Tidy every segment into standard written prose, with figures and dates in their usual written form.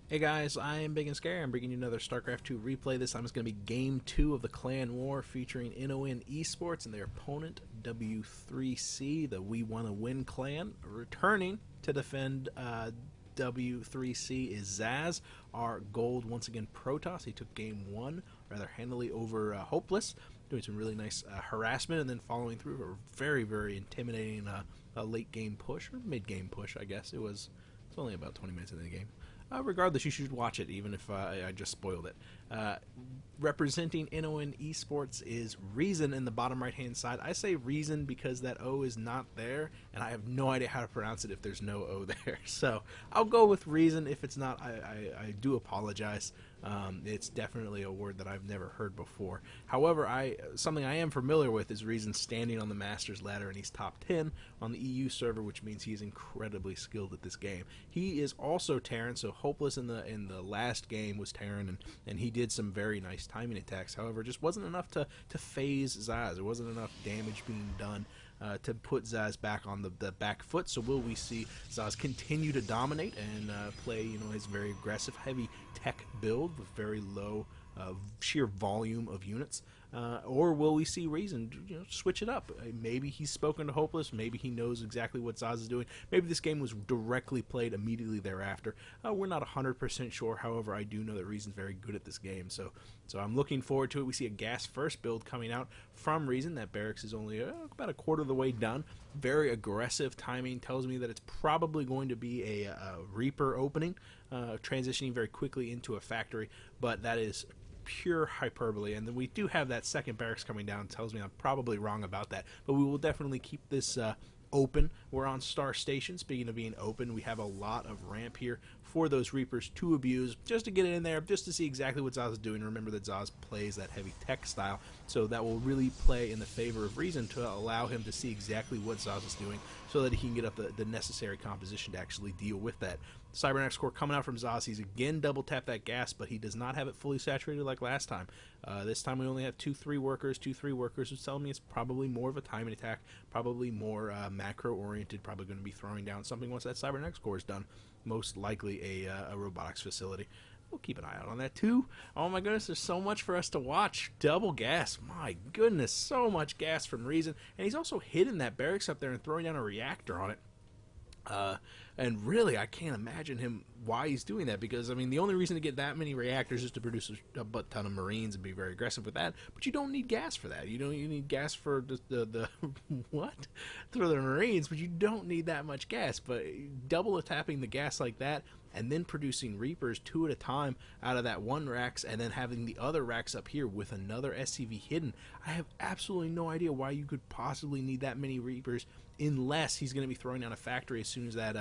Hey guys, I am Big and Scary. I'm bringing you another StarCraft 2 replay. This time it's going to be Game 2 of the ClanWar featuring NoN-eSports and their opponent W3C, the WeWannaWinClan. Returning to defend W3C is Zasz, our gold once again Protoss. He took Game 1 rather handily over Hopeless, doing some really nice harassment and then following through for a very, very intimidating late game push, or mid game push, I guess. It's only about 20 minutes into the game. Regardless, you should watch it, even if I just spoiled it. Representing NoN-eSports is ReasN in the bottom right-hand side. I say ReasN because that O is not there, and I have no idea how to pronounce it if there's no O there. So I'll go with ReasN. If it's not, I do apologize. It's definitely a word that I've never heard before. However, something I am familiar with is ReasN standing on the Masters ladder, and he's top 10 on the EU server, which means he is incredibly skilled at this game. He is also Terran, so Hopeless in the last game was Terran, and he did some very nice timing attacks. However, it just wasn't enough to phase Zasz. There wasn't enough damage being done to put Zasz back on the back foot. So will we see Zasz continue to dominate and play his very aggressive, heavy tech build with very low sheer volume of units, or will we see ReasN switch it up? Maybe he's spoken to Hopeless, maybe he knows exactly what Zasz is doing, maybe this game was directly played immediately thereafter. We're not 100% sure. However, I do know that ReasN's very good at this game, so I'm looking forward to it. We see a gas first build coming out from ReasN. That barracks is only about a quarter of the way done. Very aggressive timing, tells me that it's probably going to be a Reaper opening, transitioning very quickly into a factory, but that is pure hyperbole. And then we do have that second barracks coming down. Tells me I'm probably wrong about that, but we will definitely keep this open. We're on Star Station. Speaking of being open, we have a lot of ramp here for those Reapers to abuse, just to get in there, just to see exactly what Zasz is doing. Remember that Zasz plays that heavy tech style, so that will really play in the favor of ReasN to allow him to see exactly what Zasz is doing, so that he can get up the necessary composition to actually deal with that. Cybernetics core coming out from Zasz. He's again double tap that gas, but he does not have it fully saturated like last time. This time we only have 2-3 workers. 2-3 workers is telling me it's probably more of a timing attack, probably more macro oriented, probably going to be throwing down something once that Cybernetics core is done. Most likely a robotics facility. We'll keep an eye out on that too. Oh my goodness, there's so much for us to watch. Double gas, my goodness, so much gas from ReasN. And he's also hidden that barracks up there and throwing down a reactor on it. And really, I can't imagine him why he's doing that, because I mean the only reason to get that many reactors is to produce a butt ton of Marines and be very aggressive with that. But you don't need gas for that. You need gas for the what? For the Marines, but you don't need that much gas. But double tapping the gas like that, and then producing Reapers 2 at a time out of that one racks, and then having the other racks up here with another SCV hidden. I have absolutely no idea why you could possibly need that many Reapers, unless he's going to be throwing down a factory as soon as that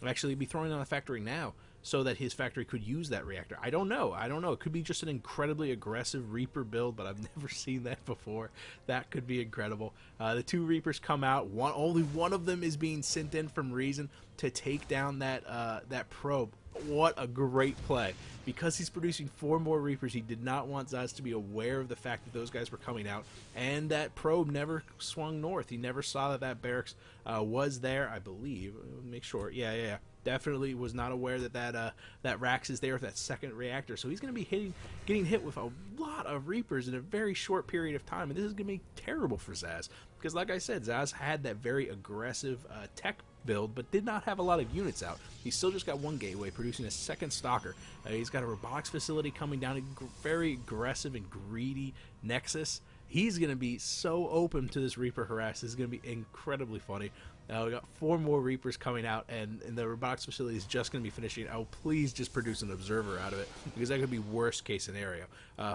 actually be throwing down a factory now, so that his factory could use that reactor. I don't know. It could be just an incredibly aggressive Reaper build, but I've never seen that before. That could be incredible. The two Reapers come out. Only one of them is being sent in from ReasN to take down that probe. What a great play. Because he's producing 4 more Reapers, he did not want Zasz to be aware of the fact that those guys were coming out, and that probe never swung north. He never saw that barracks was there, I believe. Make sure. Yeah. Definitely was not aware that Rax is there with that second reactor. So he's going to be getting hit with a lot of Reapers in a very short period of time, and this is going to be terrible for Zasz, because like I said, Zasz had that very aggressive tech build, but did not have a lot of units out. He's still just got one gateway, producing a second stalker. He's got a robotics facility coming down, a very aggressive and greedy Nexus. He's going to be so open to this Reaper harass. This is going to be incredibly funny. We got 4 more Reapers coming out, and the robotics facility is just going to be finishing. Oh, please just produce an observer out of it, because that could be worst case scenario.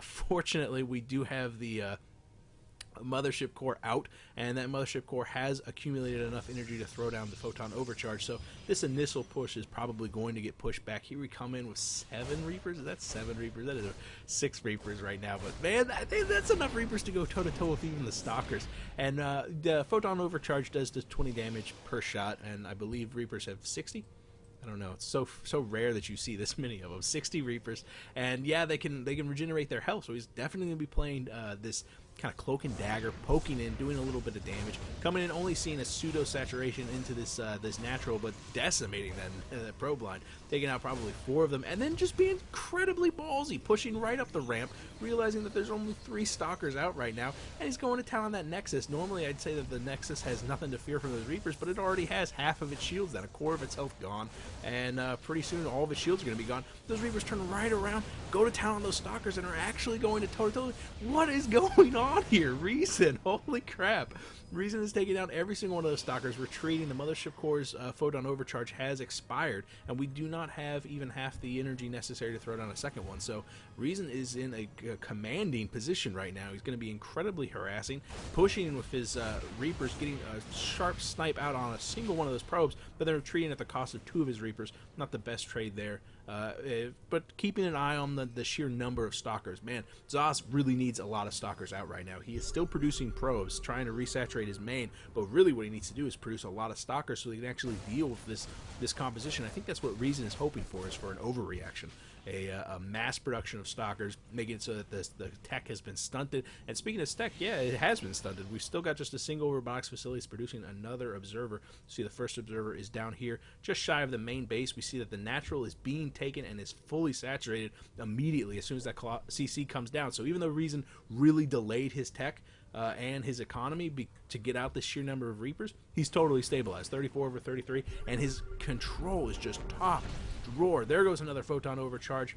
Fortunately, we do have the mothership core out, and that mothership core has accumulated enough energy to throw down the photon overcharge, so this initial push is probably going to get pushed back. Here we come in with 7 Reapers. That's 7 Reapers. That is 6 Reapers right now, but man, I think that's enough Reapers to go toe-to-toe with even the Stalkers. And the photon overcharge does 20 damage per shot, and I believe Reapers have 60. I don't know. It's so rare that you see this many of them. 60 Reapers, and yeah, they can regenerate their health. So he's definitely going to be playing this kind of cloak and dagger, poking in, doing a little bit of damage, coming in only seeing a pseudo saturation into this this natural, but decimating that probe line, taking out probably 4 of them, and then just being incredibly ballsy, pushing right up the ramp, realizing that there's only 3 stalkers out right now, and he's going to town on that Nexus. Normally I'd say that the Nexus has nothing to fear from those Reapers, but it already has half of its shields down, a quarter of its health gone, and pretty soon all of its shields are going to be gone. Those Reapers turn right around, go to town on those stalkers, and are actually going to toe-to-toe. What is going on here? ReasN, holy crap. ReasN is taking down every single one of those stalkers, retreating. The Mothership Core's photon overcharge has expired, and we do not have even half the energy necessary to throw down a second one. So ReasN is in a commanding position right now. He's going to be incredibly harassing, pushing with his Reapers, getting a sharp snipe out on a single one of those probes, but then retreating at the cost of 2 of his Reapers. Not the best trade there. But keeping an eye on the sheer number of stalkers. Man, Zasz really needs a lot of stalkers out right now. He is still producing probes, trying to resaturate his main, but really what he needs to do is produce a lot of stalkers so he can actually deal with this composition. I think that's what ReasN is hoping for, is for an overreaction. A mass production of stalkers, making it so that the tech has been stunted. And speaking of tech, yeah, it has been stunted. We've still got just a single robotics facility that's producing another observer. See, the first observer is down here, just shy of the main base. We see that the natural is being taken and is fully saturated immediately as soon as that CC comes down. So even though ReasN really delayed his tech and his economy to get out the sheer number of Reapers, he's totally stabilized, 34 over 33, and his control is just top drawer. There goes another photon overcharge.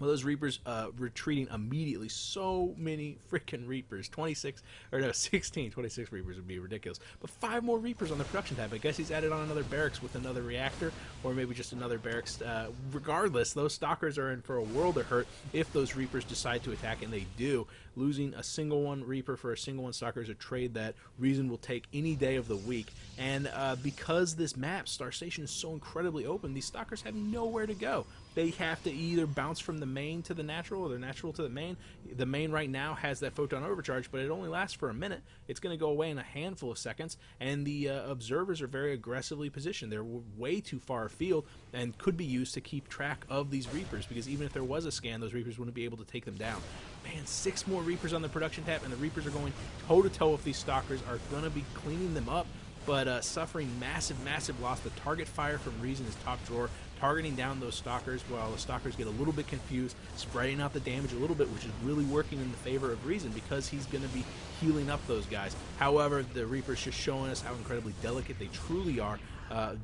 Well, those Reapers retreating immediately. So many freaking Reapers. 26 Reapers would be ridiculous. But 5 more Reapers on the production tab. I guess he's added on another barracks with another reactor, or maybe just another barracks. Regardless, those stalkers are in for a world of hurt if those Reapers decide to attack, and they do. Losing a single one Reaper for a single one stalker is a trade that ReasN will take any day of the week. And because this map, Star Station, is so incredibly open, these stalkers have nowhere to go. They have to either bounce from the main to the natural, or the natural to the main. The main right now has that photon overcharge, but it only lasts for a minute. It's going to go away in a handful of seconds, and the observers are very aggressively positioned. They're way too far afield and could be used to keep track of these Reapers, because even if there was a scan, those Reapers wouldn't be able to take them down. Man, 6 more Reapers on the production tab, and the Reapers are going toe-to-toe with these stalkers, are going to be cleaning them up, but suffering massive loss. The target fire from ReasN is top drawer, targeting down those stalkers while the stalkers get a little bit confused, spreading out the damage a little bit, which is really working in the favor of ReasN because he's going to be healing up those guys. However, the Reapers just showing us how incredibly delicate they truly are,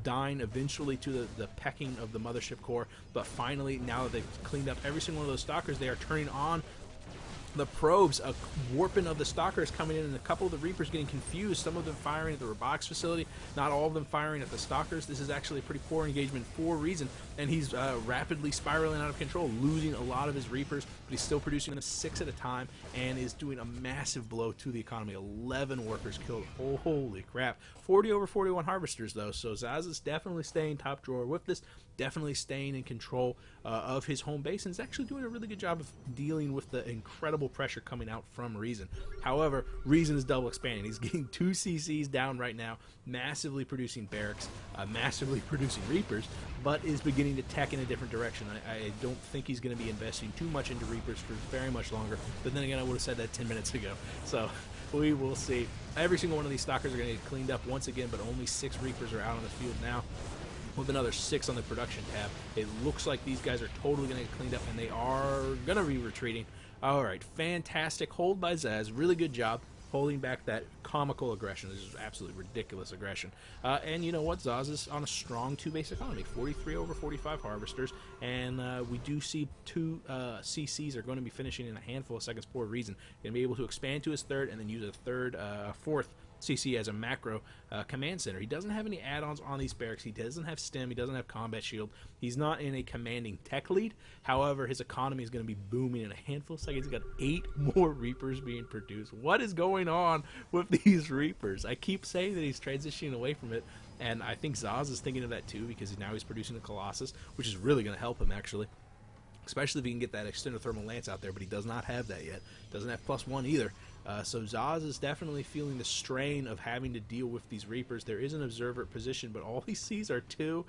dying eventually to the pecking of the Mothership Core, but finally, now that they've cleaned up every single one of those stalkers, they are turning on the probes. A warping of the stalkers coming in, and a couple of the Reapers getting confused, some of them firing at the robotics facility, not all of them firing at the stalkers. This is actually a pretty poor engagement for ReasN, and he's rapidly spiraling out of control, losing a lot of his Reapers, but he's still producing them 6 at a time, and is doing a massive blow to the economy. 11 workers killed. Holy crap. 40 over 41 harvesters, though, so Zasz is definitely staying top drawer with this, definitely staying in control of his home base, and is actually doing a really good job of dealing with the incredible pressure coming out from ReasN. However, ReasN is double expanding. He's getting 2 CCs down right now, massively producing barracks, massively producing Reapers, but is beginning to tech in a different direction. I don't think he's going to be investing too much into Reapers for very much longer, but then again, I would have said that 10 minutes ago. So we will see. Every single one of these stalkers are going to get cleaned up once again, but only 6 Reapers are out on the field now, with another 6 on the production tab. It looks like these guys are totally going to get cleaned up, and they are going to be retreating. Alright, fantastic hold by Zasz. Really good job holding back that comical aggression. This is absolutely ridiculous aggression. And you know what? Zasz is on a strong 2-base economy. 43 over 45 harvesters. And we do see 2 CCs are going to be finishing in a handful of seconds for ReasN. Going to be able to expand to his 3rd and then use a 4th CC as a macro command center. He doesn't have any add-ons on these barracks. He doesn't have stem. He doesn't have combat shield. He's not in a commanding tech lead. However, his economy is going to be booming in a handful of seconds. He's got 8 more Reapers being produced. What is going on with these Reapers? I keep saying that he's transitioning away from it, and I think Zasz is thinking of that too, because now he's producing a Colossus, which is really going to help him actually, especially if he can get that extended thermal lance out there, but he does not have that yet. Doesn't have +1 either. So Zasz is definitely feeling the strain of having to deal with these Reapers. There is an observer position, but all he sees are two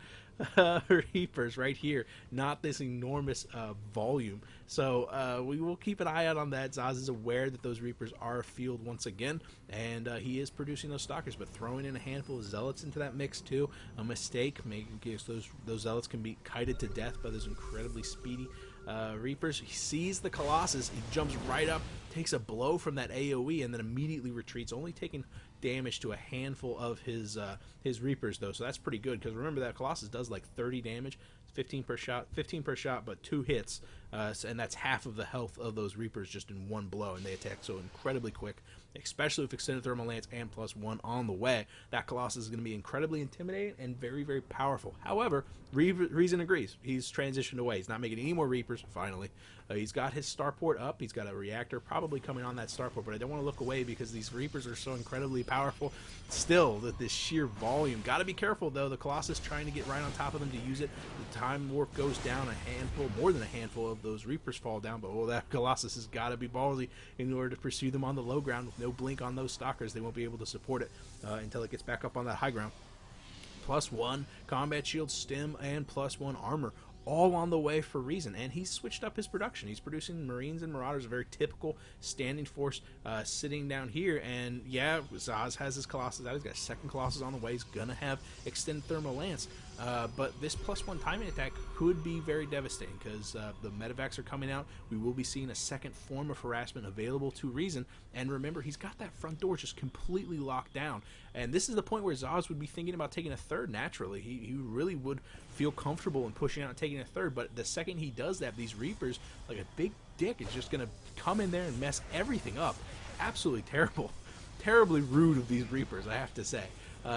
Reapers right here, not this enormous volume. So we will keep an eye out on that. Zasz is aware that those Reapers are afield once again, and he is producing those Stalkers, but throwing in a handful of Zealots into that mix too. A mistake, because those Zealots can be kited to death by those incredibly speedy Reapers. He sees the Colossus, he jumps right up, takes a blow from that AoE, and then immediately retreats, only taking damage to a handful of his Reapers though, so that's pretty good, because remember that Colossus does like 30 damage, 15 per shot, but 2 hits, and that's half of the health of those Reapers just in one blow, and they attack so incredibly quick, especially with extended thermal lance and +1 on the way. That Colossus is going to be incredibly intimidating and very, very powerful. However, ReasN agrees. He's transitioned away. He's not making any more Reapers, finally. He's got his starport up. He's got a reactor probably coming on that starport, but I don't want to look away because these Reapers are so incredibly powerful. Still, this sheer volume. Got to be careful, though. The Colossus trying to get right on top of them to use it. The time warp goes down, a handful, more than a handful of those Reapers fall down, but that Colossus has got to be ballsy in order to pursue them on the low ground. With no blink on those Stalkers, they won't be able to support it until it gets back up on that high ground. +1 combat shield, stim, and +1 armor, all on the way for ReasN, and he's switched up his production. He's producing Marines and Marauders, a very typical standing force sitting down here, and yeah, Zasz has his Colossus out. He's got a second Colossus on the way. He's gonna have extended thermal lance, but this +1 timing attack could be very devastating, because the medevacs are coming out. We will be seeing a second form of harassment available to ReasN, and remember, he's got that front door just completely locked down, and this is the point where Zasz would be thinking about taking a third naturally. He really would feel comfortable in pushing out and taking a third, but the second he does that, these Reapers, like a big dick, is just going to come in there and mess everything up. Absolutely terrible. Terribly rude of these Reapers, I have to say.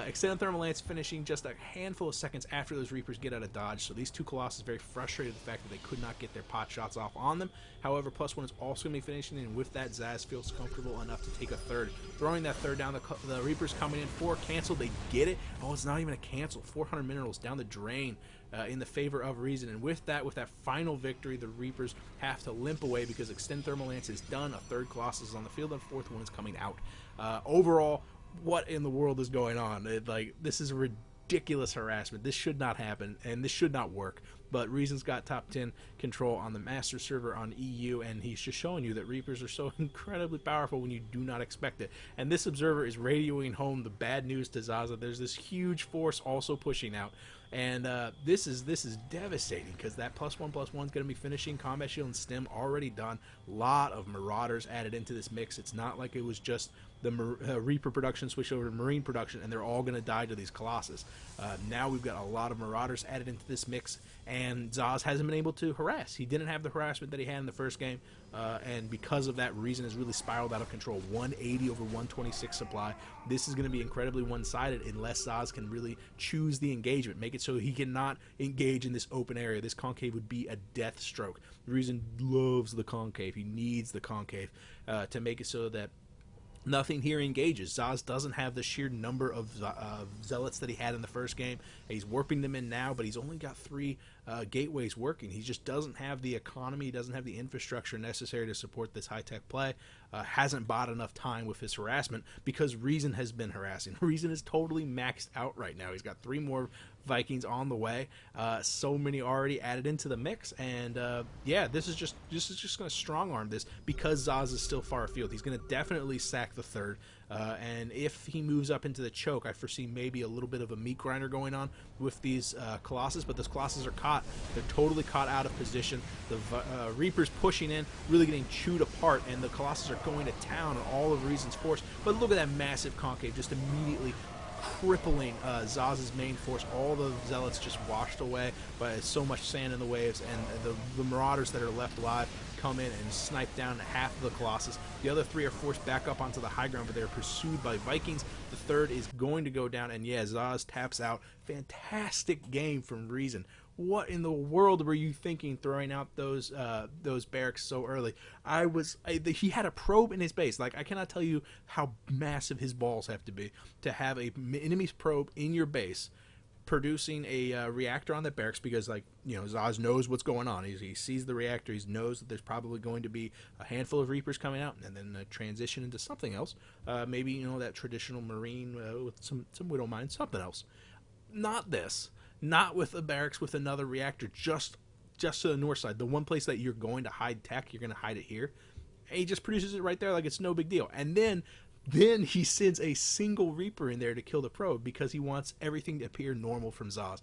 Extended thermal lance finishing just a handful of seconds after those Reapers get out of dodge, so these two Colossus very frustrated with the fact that they could not get their pot shots off on them. However, +1 is also going to be finishing, and with that, Zasz feels comfortable enough to take a third. Throwing that third down, the Reapers coming in for cancel, they get it. Oh, it's not even a cancel. 400 minerals down the drain in the favor of ReasN, and with that final victory, the Reapers have to limp away because extended thermal lance is done. A third Colossus is on the field, and a fourth one is coming out. Overall, what in the world is going on? This is ridiculous harassment. This should not happen, and this should not work. But ReasN's got top 10 control on the master server on EU, and he's just showing you that Reapers are so incredibly powerful when you do not expect it. And this observer is radioing home the bad news to Zasz. There's this huge force also pushing out, and this is devastating, because that +1/+1 is going to be finishing. Combat shield and stim already done. A lot of Marauders added into this mix. It's not like it was just the Reaper production switched over to Marine production, and they're all going to die to these Colossus. Now we've got a lot of Marauders added into this mix, and Zasz hasn't been able to harass. He didn't have the harassment that he had in the first game, and because of that, ReasN has really spiraled out of control. 180 over 126 supply. This is going to be incredibly one-sided unless Zasz can really choose the engagement, make it so he cannot engage in this open area. This concave would be a death stroke. ReasN loves the concave. He needs the concave to make it so that nothing here engages. Zasz doesn't have the sheer number of zealots that he had in the first game. He's warping them in now, but he's only got 3 gateways working. He just doesn't have the economy, he doesn't have the infrastructure necessary to support this high-tech play. Hasn't bought enough time with his harassment because ReasN has been harassing. ReasN is totally maxed out right now. He's got 3 more Vikings on the way. So many already added into the mix, and yeah, this is just going to strong arm this because Zasz is still far afield. He's going to definitely sack the third, and if he moves up into the choke, I foresee maybe a little bit of a meat grinder going on with these Colossus, but those Colossus are caught. They're totally caught out of position. The Reapers pushing in, really getting chewed apart, and the Colossus are going to town on all of ReasN's force. But look at that massive concave just immediately crippling Zaz's main force. All the zealots just washed away by so much sand in the waves, and the Marauders that are left alive come in and snipe down half of the Colossus. The other 3 are forced back up onto the high ground, but they're pursued by Vikings. The third is going to go down, and yeah, Zasz taps out. Fantastic game from ReasN. What in the world were you thinking throwing out those barracks so early? He had a probe in his base. Like, I cannot tell you how massive his balls have to be to have a enemy's probe in your base producing a reactor on that barracks because, like, you know, Zasz knows what's going on. He sees the reactor. He knows that there's probably going to be a handful of Reapers coming out, and then transition into something else. Maybe, you know, that traditional Marine with some Widow Mine, something else. Not this. Not with a barracks with another reactor just to the north side. The one place that you're going to hide tech, you're going to hide it here. And he just produces it right there like it's no big deal. And then he sends a single Reaper in there to kill the probe because he wants everything to appear normal from Zasz.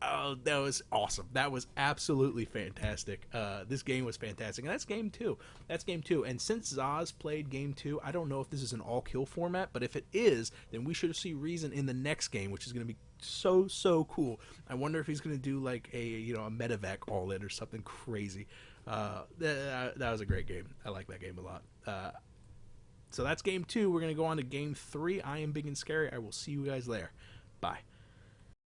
Oh, that was awesome. That was absolutely fantastic. This game was fantastic. And that's game two. And since Zasz played game two, I don't know if this is an all-kill format, but if it is, then we should see ReasN in the next game, which is going to be so cool. I wonder if he's going to do like a medevac all-in or something crazy. That was a great game. I like that game a lot. So that's game two. We're going to go on to game three. I am Big and Scary. I will see you guys there. Bye.